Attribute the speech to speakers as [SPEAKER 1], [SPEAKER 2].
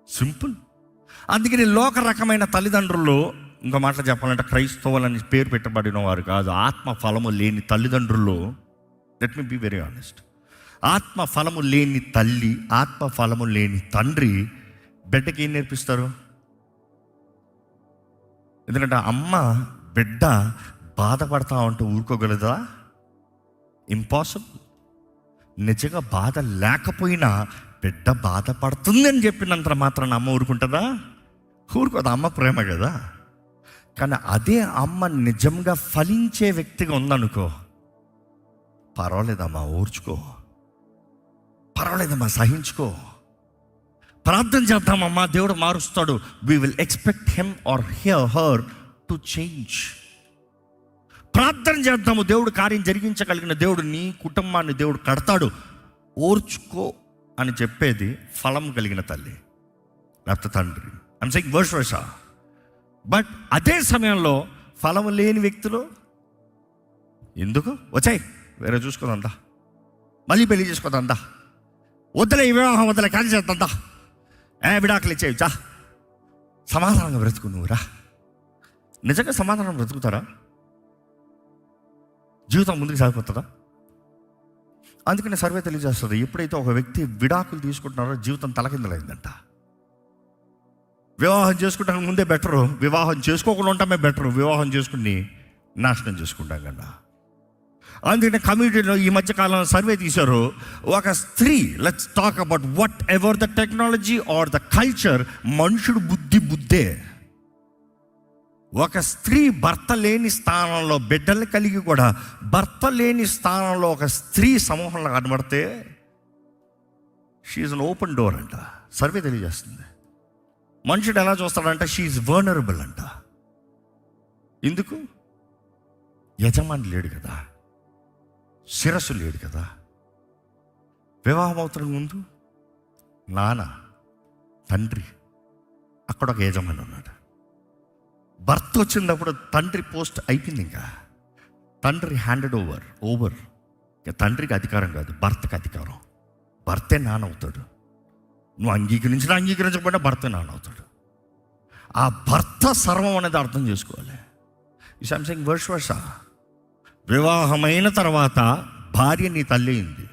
[SPEAKER 1] Simple. అందుకని లోక రకమైన తల్లిదండ్రులు, ఇంకో మాటలు చెప్పాలంటే క్రైస్తవులని పేరు పెట్టబడిన వారు కాదు, ఆత్మ ఫలము లేని తల్లిదండ్రులు. Let me be very honest. ఆత్మ ఫలము లేని తల్లి, ఆత్మ ఫలము లేని తండ్రి బిడ్డకి ఏం నేర్పిస్తారు? ఎందుకంటే అమ్మ బిడ్డ బాధపడతా ఉంటే ఊరుకోగలదా? ఇంపాసిబుల్. నిజంగా బాధ లేకపోయినా బిడ్డ బాధపడుతుంది అని చెప్పినంత మాత్రాన అమ్మ ఊరుకుంటుందా? ఊరుకోదు. అమ్మ ప్రేమ కదా. కానీ అదే అమ్మ నిజంగా ఫలించే వ్యక్తిగా ఉందనుకో, పర్వాలేదమ్మా ఓర్చుకో, పర్వాలేదమ్మా సహించుకో, ప్రార్థన చేద్దామమ్మా దేవుడు మారుస్తాడు. We will expect him or her to change. ప్రార్థన చేద్దాము, దేవుడు కార్యం జరిగించగలిగిన దేవుడు, నీ కుటుంబాన్ని దేవుడు కడతాడు, ఓర్చుకో అని చెప్పేది ఫలం కలిగిన తల్లి లేకపోతే తండ్రి. I'm saying vice versa. But అదే సమయంలో ఫలము లేని వ్యక్తులు ఎందుకు వచ్చాయి, వేరే చూసుకోదంతా, మళ్ళీ పెళ్లి చేసుకోదంతా, వద్దులే ఈ వివాహం వద్దులే కానీ చేద్దంతా, విడాకులు ఇచ్చేవి చా, సమాధానంగా బ్రతుకు నువ్వురా. నిజంగా సమాధానం బ్రతుకుతారా? జీవితం ముందుకు సాగిపోతుందా? అందుకని సర్వే తెలియజేస్తుంది, ఎప్పుడైతే ఒక వ్యక్తి విడాకులు తీసుకుంటున్నారో జీవితం తలకిందలైందంట. వివాహం చేసుకుంటానికి ముందే బెటరు, వివాహం చేసుకోకుండా ఉంటామే బెటరు, వివాహం చేసుకుని నాశనం చేసుకుంటాం కన్నా. అందుకని కమ్యూనిటీలో ఈ మధ్యకాలంలో సర్వే తీశారు, ఒక స్త్రీ, let's talk about what ever the technology are the culture, మనుషుడు బుద్ధే. ఒక స్త్రీ భర్త లేని స్థానంలో బిడ్డలు కలిగి కూడా భర్త లేని స్థానంలో ఒక స్త్రీ సమూహంలో కనబడితే షీఈ్ అన్ ఓపెన్ డోర్ అంట. సర్వే తెలియజేస్తుంది. మనుషుడు ఎలా చూస్తాడంటే షీఈ్ వల్నరబుల్ అంట. ఎందుకు? యజమాని లేడు కదా, శిరస్సు లేడు కదా. వివాహం అవుతున్న ముందు నాన్న, తండ్రి, అక్కడ ఒక యజమాని ఉన్నాడు. భర్త వచ్చినప్పుడు తండ్రి పోస్ట్ అయిపోయింది. ఇంకా తండ్రి హ్యాండెడ్ ఓవర్. ఇంకా తండ్రికి అధికారం కాదు, భర్తకి అధికారం. భర్తే నాన్న అవుతాడు. నువ్వు అంగీకరించకపోయినా భర్తే నాన్న అవుతాడు. ఆ భర్త సర్వం అనేది అర్థం చేసుకోవాలి. ఈ సంథింగ్ వర్స్ వర్సా. వివాహమైన తర్వాత భార్య నీ తల్లి అయింది.